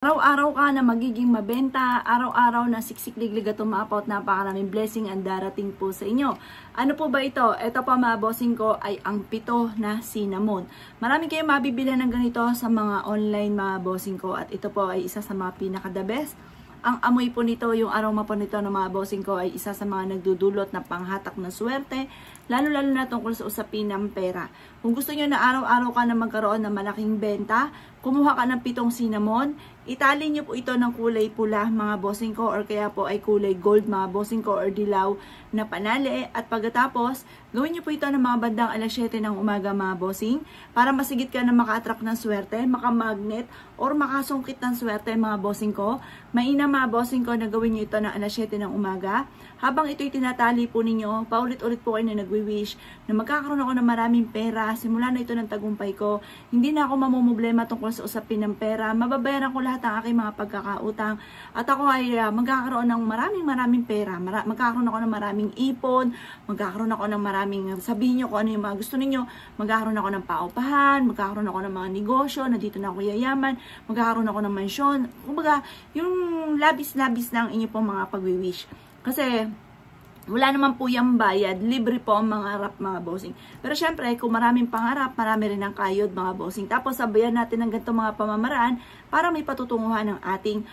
Araw-araw ka na magiging mabenta, araw-araw na siksik-liglig at umaapaw at napakaraming blessing ang darating po sa inyo. Ano po ba ito? Ito po mga bossing ko ay ang pito na cinnamon. Marami kayong mabibili ng ganito sa mga online mga bossing ko at ito po ay isa sa mga pinaka-the best. Ang amoy po nito, yung aroma po nito ng mga bossing ko ay isa sa mga nagdudulot na panghatak na swerte, lalo-lalo na tungkol sa usapin ng pera. Kung gusto nyo na araw-araw ka na magkaroon ng malaking benta, kumuha ka ng pitong cinnamon, itali nyo po ito ng kulay pula mga bossing ko or kaya po ay kulay gold mga bossing ko or dilaw na panali at pagkatapos gawin nyo po ito ng mga bandang alas 7 ng umaga mga bossing para masigit ka na maka-attract ng swerte, makamagnet or makasungkit ng swerte mga bossing ko. Mainam mga bossing ko na gawin nyo ito ng alas 7 ng umaga. Habang ito'y tinatali po ninyo, paulit-ulit po kayo na nagwi-wish na magkakaroon ako ng maraming pera, simula na ito ng tagumpay ko, hindi na ako mamumblema tungkol sa usapin ng pera, mababayaran ko lahat ng aking mga pagkakautang, at ako ay magkakaroon ng maraming pera, magkakaroon ako ng maraming ipon, magkakaroon ako ng maraming, sabihin nyo kung ano yung mga gusto ninyo, magkakaroon ako ng paupahan, magkakaroon ako ng mga negosyo, na dito na ako yayaman, magkakaroon ako ng mansyon, kumbaga, yung labis-labis ng inyo pong mga pagwi-wish. Kasi, wala naman po yung bayad, libre po ang mangarap mga bossing. Pero syempre, kung maraming pangarap, marami rin ang kayod mga bossing. Tapos sabayan natin ng ganitong mga pamamaraan para may patutunguhan ng ating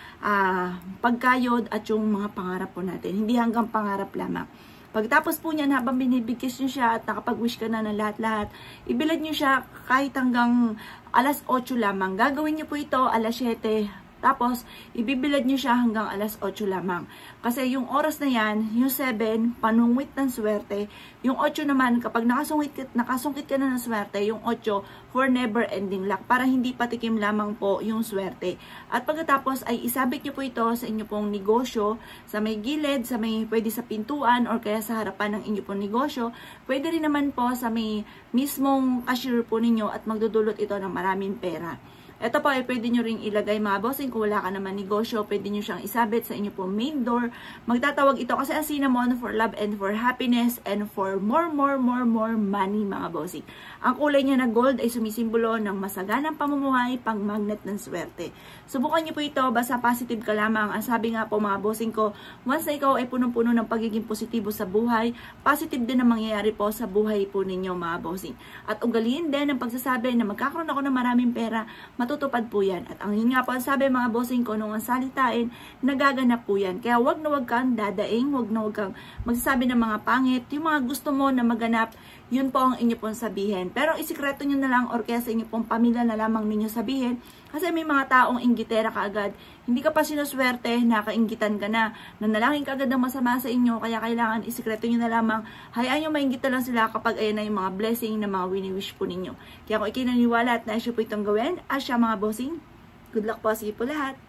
pagkayod at yung mga pangarap po natin. Hindi hanggang pangarap lamang. Pagtapos po niyan, habang binibigkis nyo siya at nakapag-wish ka na ng lahat-lahat, ibilad nyo siya kahit hanggang alas 8 lamang. Gagawin nyo po ito alas 7. Tapos, ibibilad nyo siya hanggang alas 8 lamang. Kasi yung oras na yan, yung 7, panungwit ng swerte. Yung 8 naman, kapag nakasungkit ka na ng swerte, yung 8, for never ending luck. Para hindi patikim lamang po yung swerte. At pagkatapos, ay isabit nyo po ito sa inyo pong negosyo, sa may gilid, pwede sa pintuan, or kaya sa harapan ng inyo pong negosyo. Pwede rin naman po sa may mismong cashier po ninyo at magdudulot ito ng maraming pera. Ito po ay pwede nyo ring ilagay mga bossing kung wala ka naman negosyo, pwede nyo siyang isabit sa inyo po main door. Magtatawag ito kasi ang cinnamon for love and for happiness and for more money mga bossing. Ang kulay niya na gold ay sumisimbolo ng masaganang pamumuhay, pang magnet ng swerte. Subukan nyo po ito, basta positive ka lamang. Ang sabi nga po mga bossing ko, once na ikaw ay punong-puno ng pagiging positibo sa buhay, positive din ang mangyayari po sa buhay po ninyo mga bossing. At ugaliin din ang pagsasabi na magkakaroon ako ng maraming pera, matutupad po yan. At ang yun nga po ang sabi mga bossing ko nung ang salitain, nagaganap po yan. Kaya wag na wag kang dadaing, wag na wag kang magsasabi ng mga pangit. Yung mga gusto mo na maganap, yun po ang inyo pong sabihin. Pero isikreto nyo na lang or kaya sa inyo pong pamilya na lamang ninyo sabihin. Kasi may mga taong inggitera ka agad. Hindi ka pa sinuswerte, nakainggitan ka na. Nanalangin ka agad ng masama sa inyo. Kaya kailangan isikreto nyo na lamang. Hayaan nyo mainggitan lang sila kapag ayan na yung mga blessing na mga wini-wish po ninyo. Kaya kung ikinaniwala at naisyo po itong gawin, asya mga bossing, good luck po sa iyo po lahat.